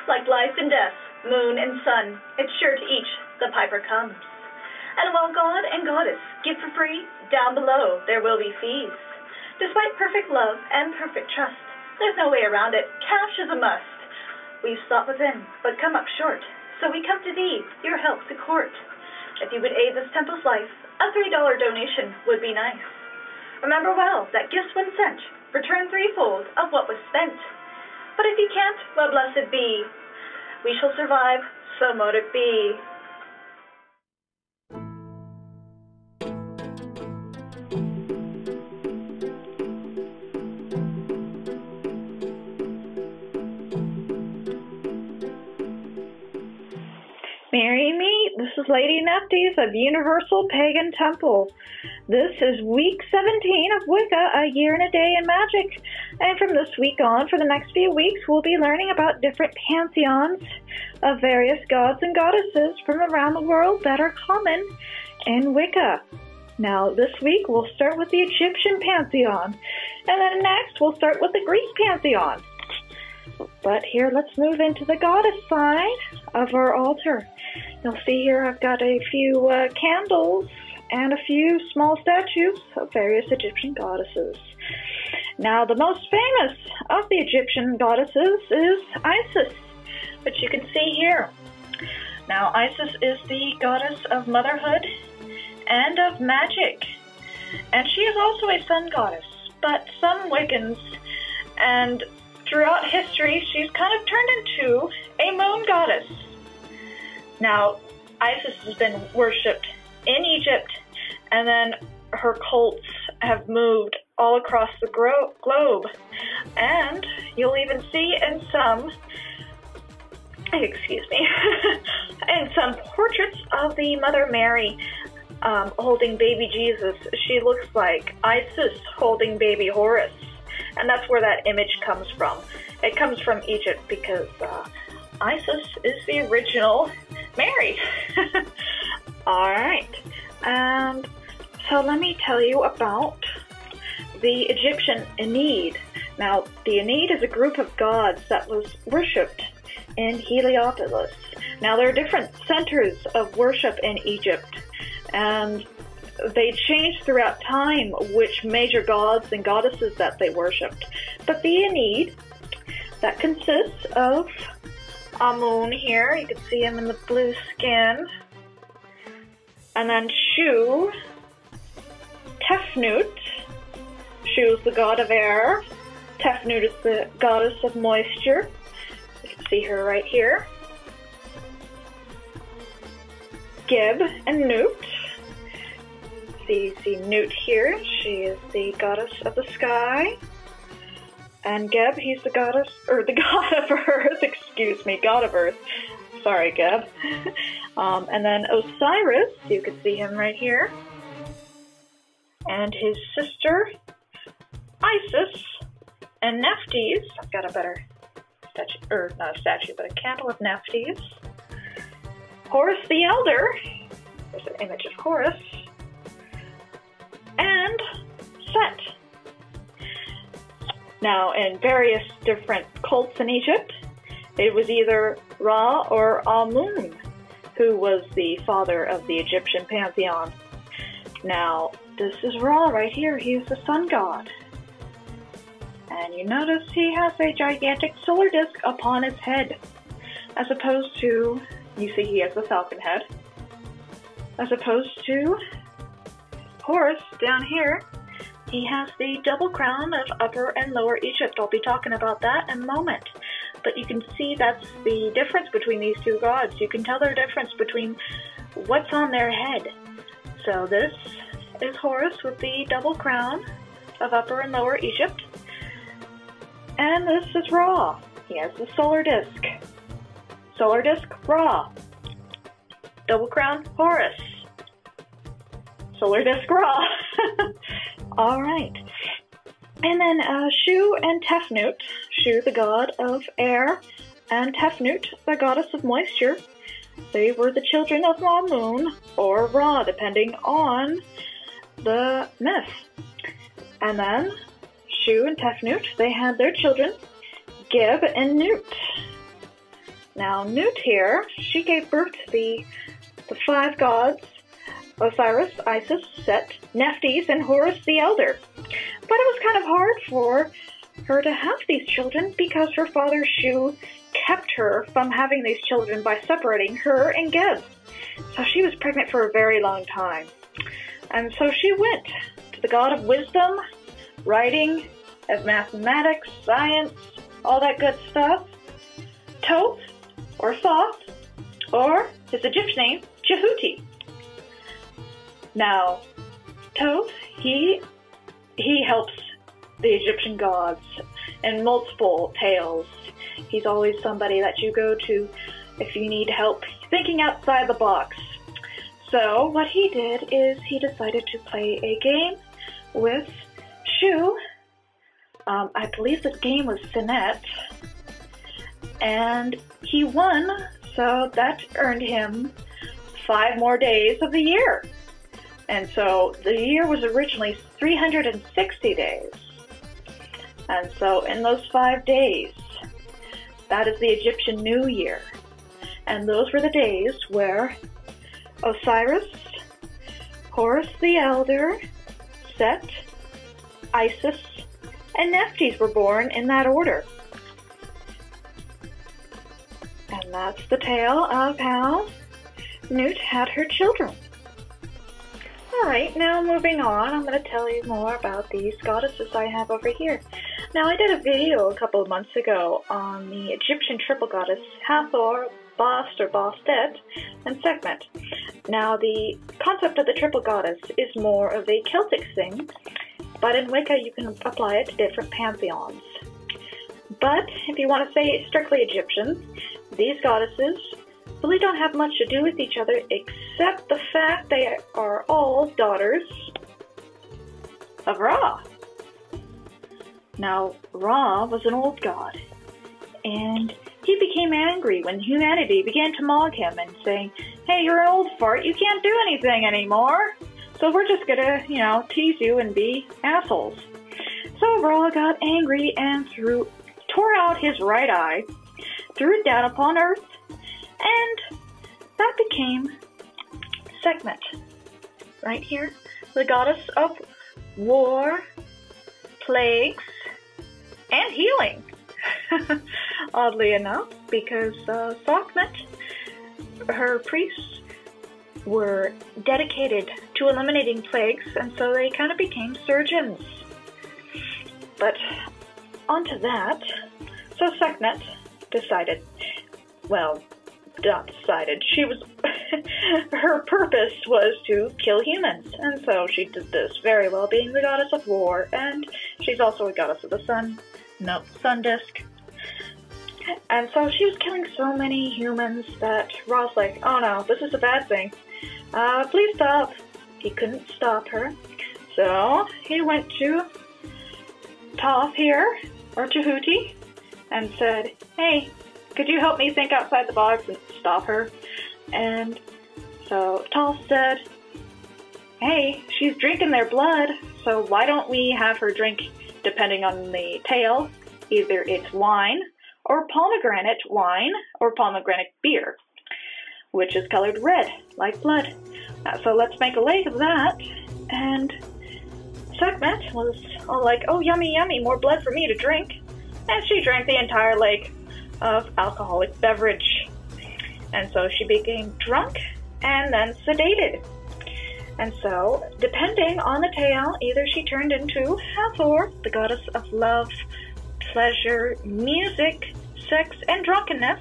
Like life and death, moon and sun, it's sure to each the piper comes. And while God and Goddess give for free, down below there will be fees. Despite perfect love and perfect trust, there's no way around it. Cash is a must. We've sought within, but come up short. So we come to thee, your help to court. If you would aid this temple's life, a $3 donation would be nice. Remember well that gifts when sent return threefold of what was spent. But if you can't, well, blessed be. We shall survive, so mote it be. Marry me, this is Lady Nephthys of Universal Pagan Temple. This is week 17 of Wicca, a year and a day in Magic. And from this week on, for the next few weeks, we'll be learning about different pantheons of various gods and goddesses from around the world that are common in Wicca. Now, this week, we'll start with the Egyptian pantheon. And then next, we'll start with the Greek pantheon. But here, let's move into the goddess side of our altar. You'll see here I've got a few candles and a few small statues of various Egyptian goddesses. Now, the most famous of the Egyptian goddesses is Isis, which you can see here. Now, Isis is the goddess of motherhood and of magic, and she is also a sun goddess, but some Wiccans and throughout history, she's kind of turned into a moon goddess. Now, Isis has been worshipped in Egypt, and then her cults have moved all across the globe. And you'll even see in some, in some portraits of the Mother Mary holding baby Jesus. She looks like Isis holding baby Horus. And that's where that image comes from. It comes from Egypt because Isis is the original Mary. All right. And so let me tell you about the Egyptian Ennead. Now, the Ennead is a group of gods that was worshipped in Heliopolis. Now, there are different centers of worship in Egypt, and they changed throughout time which major gods and goddesses that they worshipped. But the Ennead, that consists of Amun here, you can see him in the blue skin, and then Shu, Tefnut. Shu is the god of air, Tefnut is the goddess of moisture. You can see her right here. Geb and Nut. See Nut here, she is the goddess of the sky. And Geb, he's the goddess, or the god of earth, god of earth. Sorry, Geb. And then Osiris, you can see him right here. And his sister, Isis, and Nephthys. I've got a better statue, or not a statue, but a candle of Nephthys. Horus the Elder, there's an image of Horus. And Set. Now, in various different cults in Egypt, it was either Ra or Amun who was the father of the Egyptian pantheon. Now, this is Ra right here. He is the sun god. And you notice he has a gigantic solar disk upon his head, as opposed to, you see he has the falcon head, as opposed to Horus down here. He has the double crown of Upper and Lower Egypt. I'll be talking about that in a moment. But you can see that's the difference between these two gods. You can tell the difference between what's on their head. So this is Horus with the double crown of Upper and Lower Egypt. And this is Ra. He has the solar disk. Solar disk, Ra. Double crown, Horus. Solar disk, Ra. All right. And then Shu and Tefnut. Shu, the god of air, and Tefnut, the goddess of moisture. They were the children of Amun, or Ra, depending on the myth. And then Shu and Tefnut, they had their children, Geb and Nut. Now, Nut here, she gave birth to the 5 gods, Osiris, Isis, Set, Nephthys, and Horus the Elder. But it was kind of hard for her to have these children because her father Shu kept her from having these children by separating her and Geb. So she was pregnant for a very long time. And so she went to the god of wisdom, writing, of mathematics, science, all that good stuff, Thoth, or Thoth, or his Egyptian name, Jehuti. Now, Thoth, he helps the Egyptian gods in multiple tales. He's always somebody that you go to if you need help thinking outside the box. So what he did is he decided to play a game with Shu. I believe the game was Senet, and he won, so that earned him 5 more days of the year. And so the year was originally 360 days. And so in those 5 days, that is the Egyptian New Year. And those were the days where Osiris, Horus the Elder, Set, Isis, and Nephthys were born in that order. And that's the tale of how Nut had her children. Alright, now moving on, I'm going to tell you more about these goddesses I have over here. Now, I did a video a couple of months ago on the Egyptian triple goddess Hathor, Bast or Bastet, and Sekhmet. Now, the concept of the triple goddess is more of a Celtic thing, but in Wicca you can apply it to different pantheons. But if you want to say strictly Egyptian, these goddesses really don't have much to do with each other except the fact they are all daughters of Ra. Now, Ra was an old god, and he became angry when humanity began to mock him and saying, "Hey, you're an old fart, you can't do anything anymore, so we're just gonna, tease you and be assholes." So Ra got angry and tore out his right eye, threw it down upon earth, and that became Sekhmet. Right here, the goddess of war, plagues, and healing. Oddly enough, because Sekhmet, her priests were dedicated to eliminating plagues, and so they kind of became surgeons. But onto that, so Sekhmet decided, well, not decided, she was, her purpose was to kill humans, and so she did this very well, being the goddess of war, and she's also a goddess of the sun, sun disk. And so she was killing so many humans that Ra's like, "Oh no, this is a bad thing. Please stop." He couldn't stop her, so he went to Thoth here, or Jehuti, and said, "Hey, could you help me think outside the box and stop her?" And so Thoth said, "Hey, she's drinking their blood, so why don't we have her drink, depending on the tale, either it's wine, or pomegranate wine, or pomegranate beer, which is colored red, like blood. So let's make a lake of that." And Sekhmet was all like, "Oh, yummy, yummy, more blood for me to drink." And she drank the entire lake of alcoholic beverage. And so she became drunk and then sedated. And so, depending on the tale, either she turned into Hathor, the goddess of love, pleasure, music, sex, and drunkenness,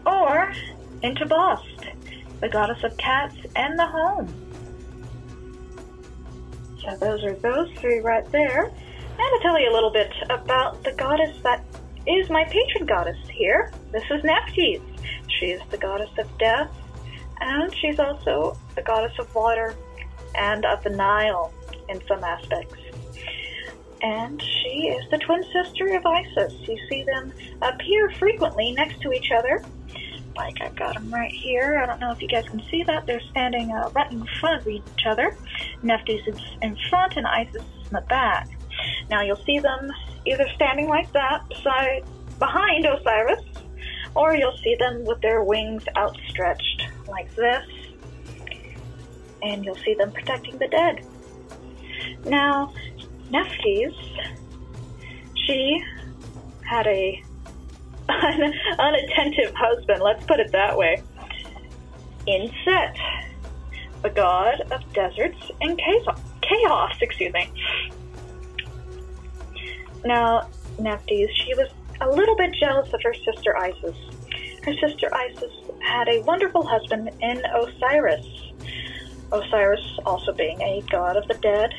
or into Bast, the goddess of cats and the home. So those are those 3 right there. And to tell you a little bit about the goddess that is my patron goddess here. This is Nephthys. She is the goddess of death, and she's also the goddess of water and of the Nile in some aspects. And she is the twin sister of Isis. You see them appear frequently next to each other. Like, I've got them right here. I don't know if you guys can see that. They're standing right in front of each other. Nephthys is in front and Isis is in the back. Now, you'll see them either standing like that behind Osiris, or you'll see them with their wings outstretched like this, and you'll see them protecting the dead. Now, Nephthys, she had a unattentive husband, let's put it that way, in Set, the god of deserts and chaos, excuse me. Now, Nephthys, she was a little bit jealous of her sister Isis. Her sister Isis had a wonderful husband in Osiris. Osiris also being a god of the dead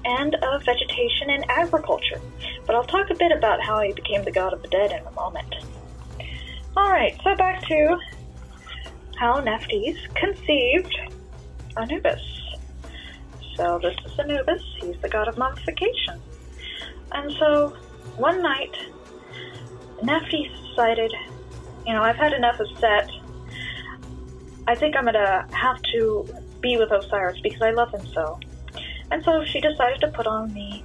and of vegetation and agriculture. But I'll talk a bit about how he became the god of the dead in a moment. Alright, so back to how Nephthys conceived Anubis. So this is Anubis, he's the god of mummification. And so one night, Nephthys decided, I've had enough of Set. I think I'm gonna have to be with Osiris because I love him so. And so she decided to put on the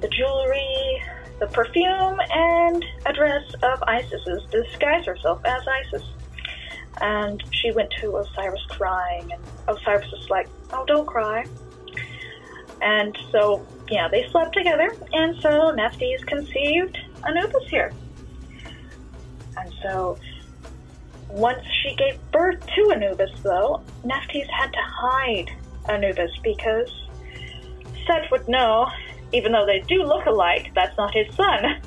jewelry, the perfume, and a dress of Isis's to disguise herself as Isis. And she went to Osiris crying, and Osiris was like, oh, don't cry. And so, they slept together, and so Nephthys conceived Anubis here. And so, once she gave birth to Anubis, though, Nephthys had to hide Anubis because Set would know, even though they do look alike, that's not his son.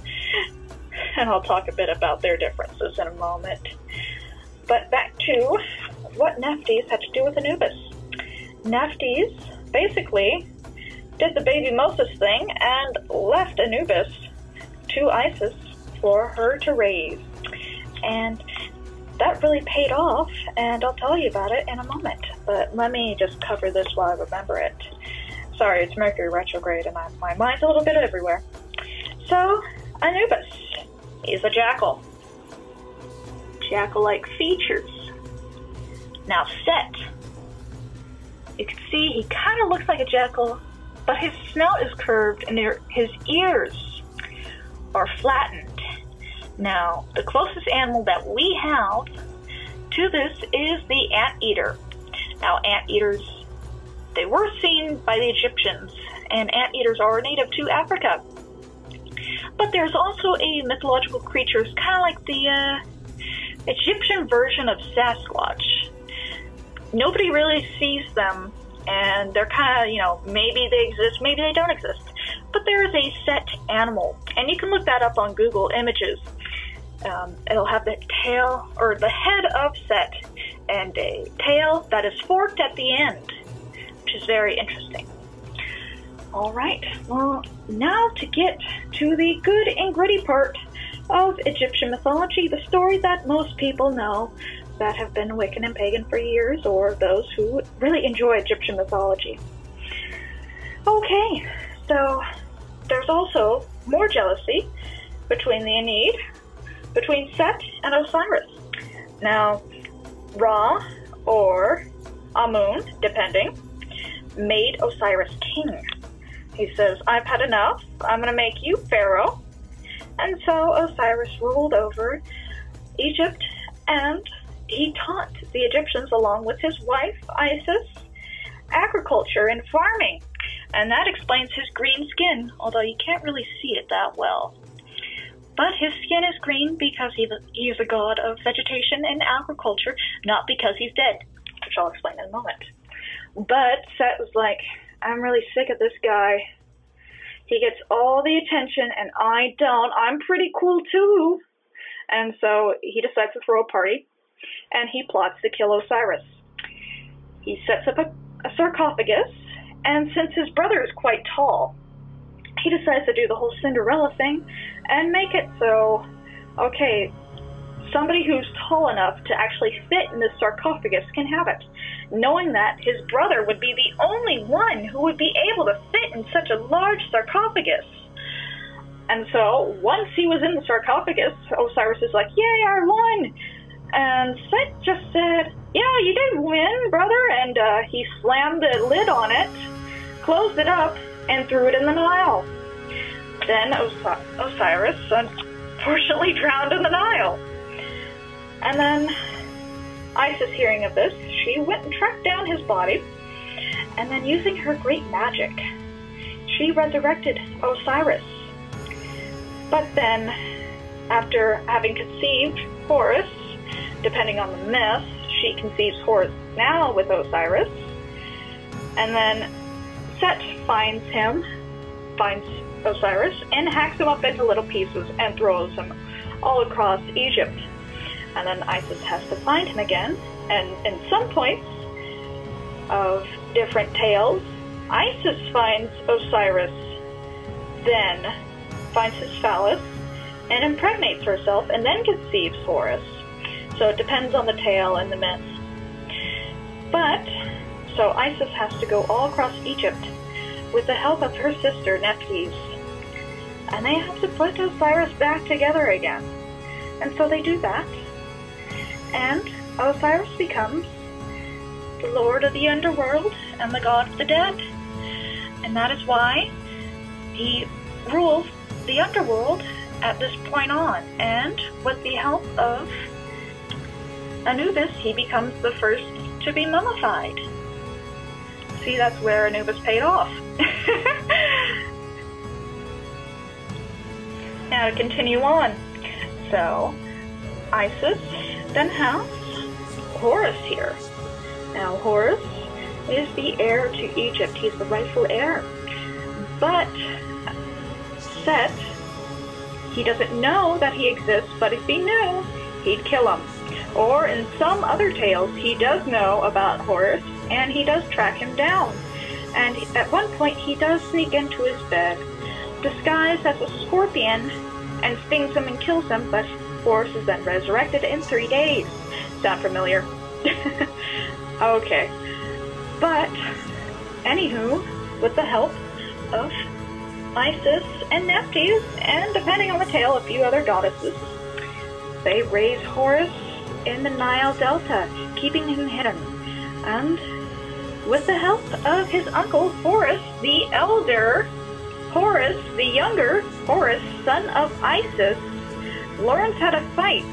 And I'll talk a bit about their differences in a moment. But back to what Nephthys had to do with Anubis. Nephthys basically did the baby Moses thing and left Anubis to Isis for her to raise. And that really paid off, and I'll tell you about it in a moment. But let me just cover this while I remember it. Sorry, it's Mercury retrograde, and my mind's a little bit everywhere. So, Anubis, he's a jackal. Jackal-like features. Now, Set, you can see he kind of looks like a jackal, but his snout is curved and his ears are flattened. Now, the closest animal that we have to this is the anteater. Now, anteaters, they were seen by the Egyptians, and anteaters are native to Africa. But there's also a mythological creature, it's kind of like the Egyptian version of Sasquatch. Nobody really sees them, and they're kind of, maybe they exist, maybe they don't exist. But there is a Set animal, and you can look that up on Google Images. It'll have the tail, or the head of Set, and a tail that is forked at the end, which is very interesting. Alright, well, now to get to the good and gritty part of Egyptian mythology, the story that most people know that have been Wiccan and Pagan for years, or those who really enjoy Egyptian mythology. Okay, so there's also more jealousy between the Ennead, between Set and Osiris. Now, Ra, or Amun, depending, made Osiris king. He says, I've had enough, I'm going to make you pharaoh. And so Osiris ruled over Egypt, and he taught the Egyptians, along with his wife, Isis, agriculture and farming. And that explains his green skin, although you can't really see it that well. But his skin is green because he is a god of vegetation and agriculture, not because he's dead, which I'll explain in a moment. But Set was like, I'm really sick of this guy. He gets all the attention and I don't. I'm pretty cool too. And so he decides to throw a party, and he plots to kill Osiris. He sets up a sarcophagus, and since his brother is quite tall, he decides to do the whole Cinderella thing and make it so, okay, somebody who's tall enough to actually fit in this sarcophagus can have it, knowing that his brother would be the only one who would be able to fit in such a large sarcophagus. And so, once he was in the sarcophagus, Osiris is like, yay, I won! And Set just said, yeah, you did win, brother, and he slammed the lid on it, closed it up, and threw it in the Nile. Then Osiris unfortunately drowned in the Nile. And then Isis, hearing of this, she went and tracked down his body, and then using her great magic, she resurrected Osiris. But then, after having conceived Horus, depending on the myth, she conceives Horus now with Osiris, and then Set finds Osiris, and hacks him up into little pieces and throws him all across Egypt. And then Isis has to find him again, and in some points of different tales, Isis finds Osiris, then finds his phallus, and impregnates herself, and then conceives Horus. So it depends on the tale and the myth. But, so Isis has to go all across Egypt with the help of her sister Nephthys, and they have to put Osiris back together again. And so they do that, and Osiris becomes the lord of the underworld and the god of the dead. And that is why he rules the underworld at this point on. And with the help of Anubis, he becomes the first to be mummified. See, that's where Anubis paid off. Now to continue on. So, Isis then has Horus here. Now, Horus is the heir to Egypt. He's the rightful heir. But Set, he doesn't know that he exists, but if he knew, he'd kill him. Or in some other tales, he does know about Horus, and he does track him down. And at one point, he does sneak into his bed, disguised as a scorpion, and stings him and kills him, but Horus is then resurrected in 3 days. Sound familiar? Okay. But, anywho, with the help of Isis and Nephthys, and depending on the tale, a few other goddesses, they raise Horus in the Nile Delta, keeping him hidden. And with the help of his uncle Horus the elder, Horus the younger, Horus, son of Isis, learns how to fight.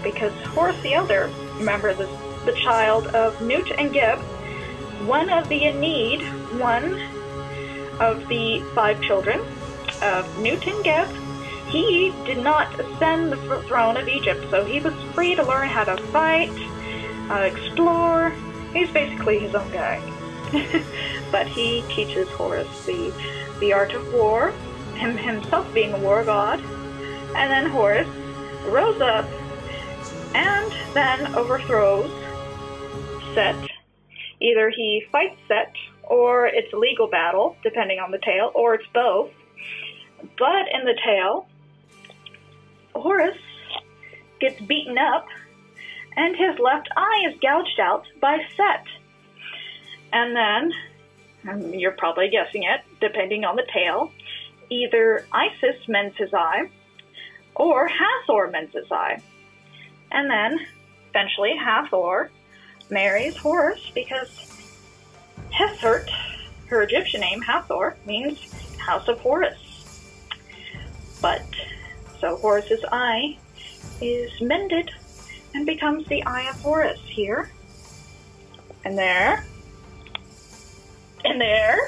Because Horus the elder, remember the child of Nut and Geb, one of the Ennead, one of the 5 children of Nut and Geb, he did not ascend the throne of Egypt, so he was free to learn how to fight, explore. He's basically his own guy. But he teaches Horus the art of war, himself being a war god. And then Horus rose up and then overthrows Set. Either he fights Set, or it's a legal battle, depending on the tale, or it's both. But in the tale, Horus gets beaten up, and his left eye is gouged out by Set. And then, you're probably guessing it, depending on the tale, either Isis mends his eye, or Hathor mends his eye. And then, eventually, Hathor marries Horus, because Hethert, her Egyptian name, Hathor, means House of Horus. But, so Horus's eye is mended and becomes the Eye of Horus here, and there, and there.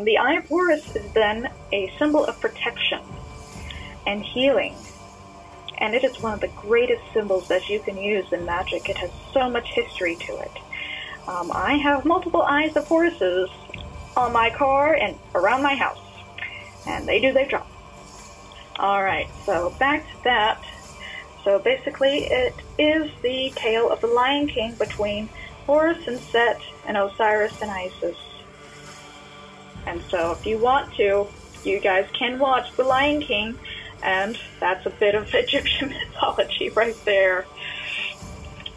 The Eye of Horus is then a symbol of protection and healing, and it is one of the greatest symbols that you can use in magic. It has so much history to it. I have multiple Eyes of Horuses on my car and around my house, and they do their job. Alright, so back to that. So basically it is the tale of the Lion King between Horus and Set and Osiris and Isis. And so if you want to, you guys can watch The Lion King, and that's a bit of Egyptian mythology right there.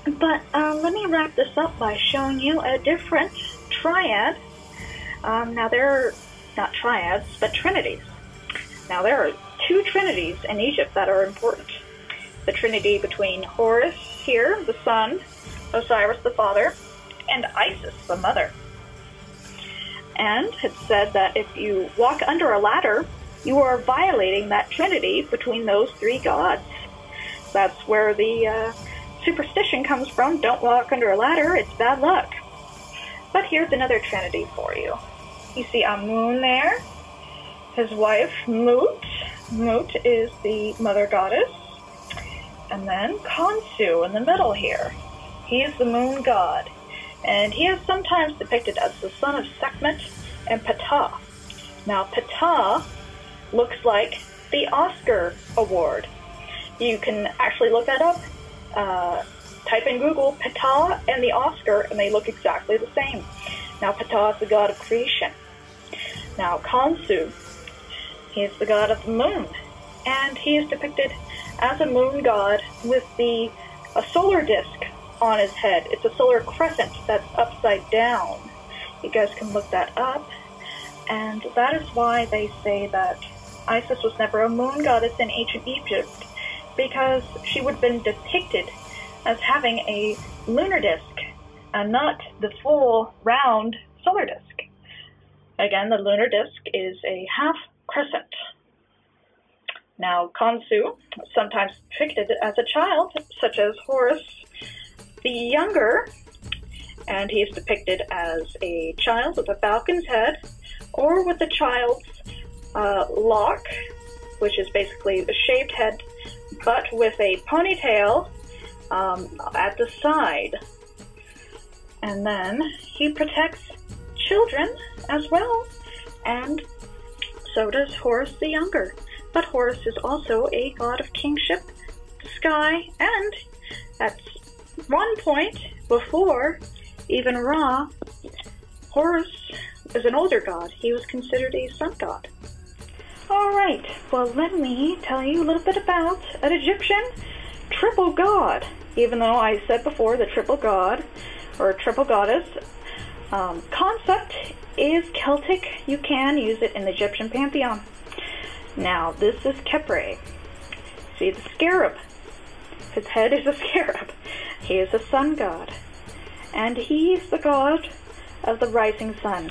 But let me wrap this up by showing you a different triad. Now there are not triads, but trinities. Now there are 2 trinities in Egypt that are important. The trinity between Horus here, the son, Osiris the father, and Isis the mother. And it's said that if you walk under a ladder, you are violating that trinity between those 3 gods. That's where the superstition comes from. Don't walk under a ladder, it's bad luck. But here's another trinity for you. You see Amun there, his wife Mut. Mut is the mother goddess. And then Khonsu in the middle here. He is the moon god. And he is sometimes depicted as the son of Sekhmet and Ptah. Now, Ptah looks like the Oscar award. You can actually look that up. Type in Google Ptah and the Oscar, and they look exactly the same. Now, Ptah is the god of creation. Now, Khonsu, he is the god of the moon, and he is depicted as a moon god with a solar disk on his head. It's a solar crescent that's upside down. You guys can look that up, and that is why they say that Isis was never a moon goddess in ancient Egypt, because she would have been depicted as having a lunar disk and not the full round solar disk. Again, the lunar disk is a half crescent. Now, Khonsu, sometimes depicted as a child, such as Horus the Younger, and he is depicted as a child with a falcon's head, or with a child's lock, which is basically a shaved head, but with a ponytail at the side. And then he protects children as well, and so does Horus the Younger. But Horus is also a god of kingship, the sky, and at one point before even Ra, Horus was an older god. He was considered a sun god. Alright, well, let me tell you a little bit about an Egyptian triple god. Even though I said before the triple god, or triple goddess, concept is Celtic. You can use it in the Egyptian Pantheon. Now, this is Khepri. See the scarab? His head is a scarab. He is a sun god. And he's the god of the rising sun.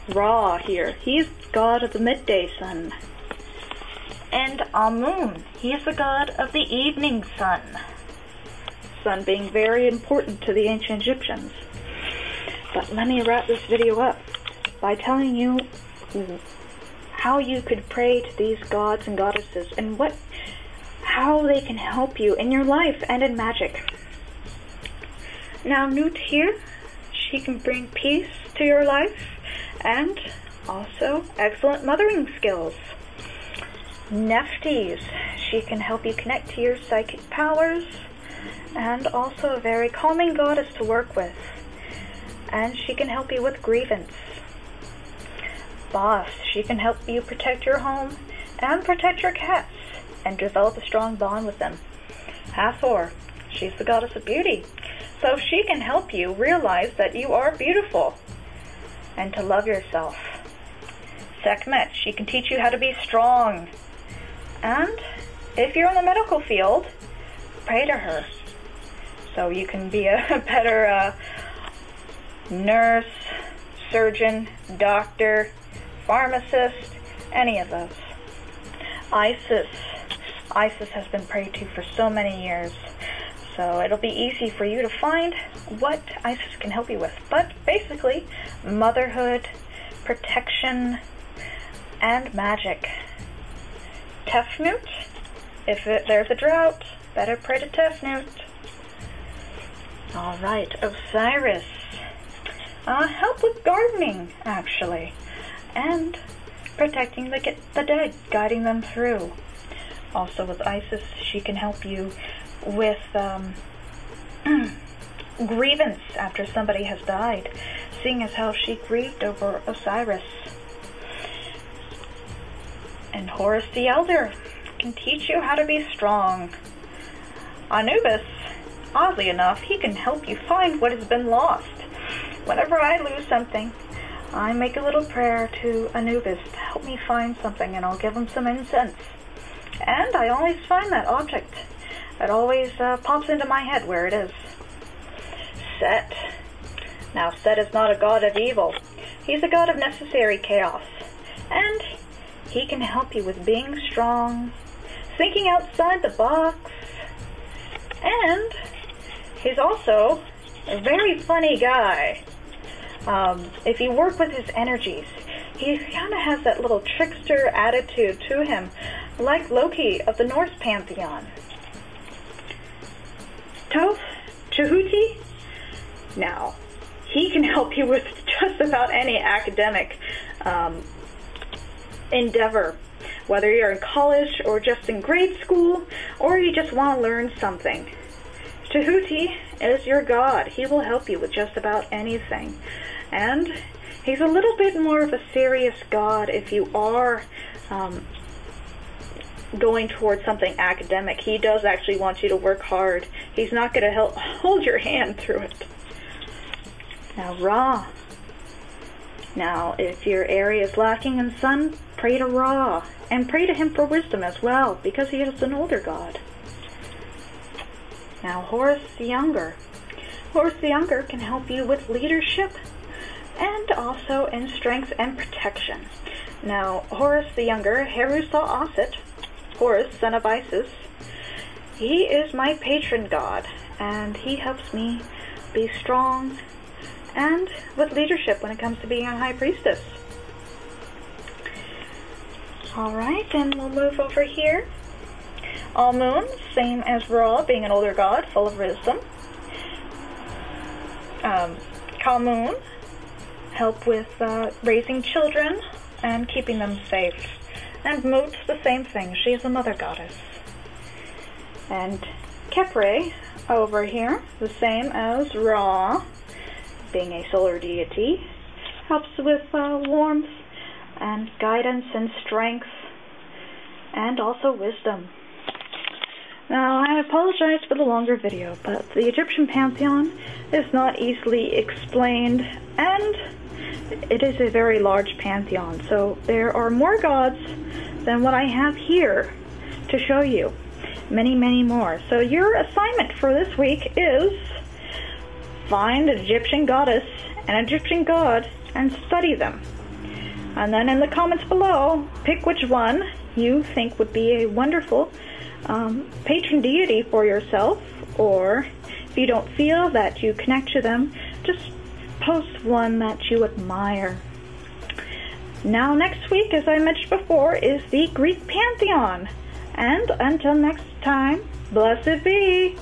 Ra here. He's god of the midday sun. And Amun. He is the god of the evening sun. Sun being very important to the ancient Egyptians. But let me wrap this video up by telling you how you could pray to these gods and goddesses and how they can help you in your life and in magic. Now, Nut here, she can bring peace to your life and also excellent mothering skills. Nephthys, she can help you connect to your psychic powers and also a very calming goddess to work with. And she can help you with grievance. Boss, she can help you protect your home and protect your cats and develop a strong bond with them. Hathor, she's the goddess of beauty, so she can help you realize that you are beautiful and to love yourself. Sekhmet, she can teach you how to be strong. And if you're in the medical field, pray to her so you can be a better nurse, surgeon, doctor, pharmacist, any of those. Isis has been prayed to for so many years, so it'll be easy for you to find what Isis can help you with. But basically, motherhood, protection, and magic. Tefnut, if there's a drought, better pray to Tefnut. Alright, Osiris. Help with gardening, actually, and protecting the dead, guiding them through. Also with Isis, she can help you with grievance after somebody has died, seeing as how she grieved over Osiris. And Horus the Elder can teach you how to be strong. Anubis, oddly enough, he can help you find what has been lost. Whenever I lose something, I make a little prayer to Anubis to help me find something, and I'll give him some incense. And I always find that object. It always pops into my head where it is. Set. Now, Set is not a god of evil. He's a god of necessary chaos. And he can help you with being strong, thinking outside the box, And he's also a very funny guy. If you work with his energies, he kind of has that little trickster attitude to him, like Loki of the Norse Pantheon. Thoth, Tahuti, now, he can help you with just about any academic endeavor, whether you're in college or just in grade school, or you just want to learn something. Tahuti is your god. He will help you with just about anything. And he's a little bit more of a serious god if you are going towards something academic. He does actually want you to work hard. He's not going to hold your hand through it. Now, Ra. Now, if your area is lacking in sun, pray to Ra. And pray to him for wisdom as well, because he is an older god. Now, Horus the Younger. Horus the Younger can help you with leadership and also in strength and protection. Now, Horus the Younger, Heru saw Osset, Horus, son of Isis, he is my patron god, and he helps me be strong and with leadership when it comes to being a high priestess. Alright, and we'll move over here. Amun, same as Ra, being an older god, full of wisdom. Khamun, help with raising children and keeping them safe. And Mut, the same thing, she is a mother goddess. And Khepre, over here, the same as Ra, being a solar deity, helps with warmth and guidance and strength, and also wisdom. Now, I apologize for the longer video, but the Egyptian Pantheon is not easily explained, and it is a very large pantheon, so there are more gods than what I have here to show you. Many, many more. So your assignment for this week is find an Egyptian goddess and Egyptian god and study them. And then in the comments below, pick which one you think would be a wonderful patron deity for yourself, or if you don't feel that you connect to them, just post one that you admire. Now next week, as I mentioned before, is the Greek Pantheon. And until next time, blessed be!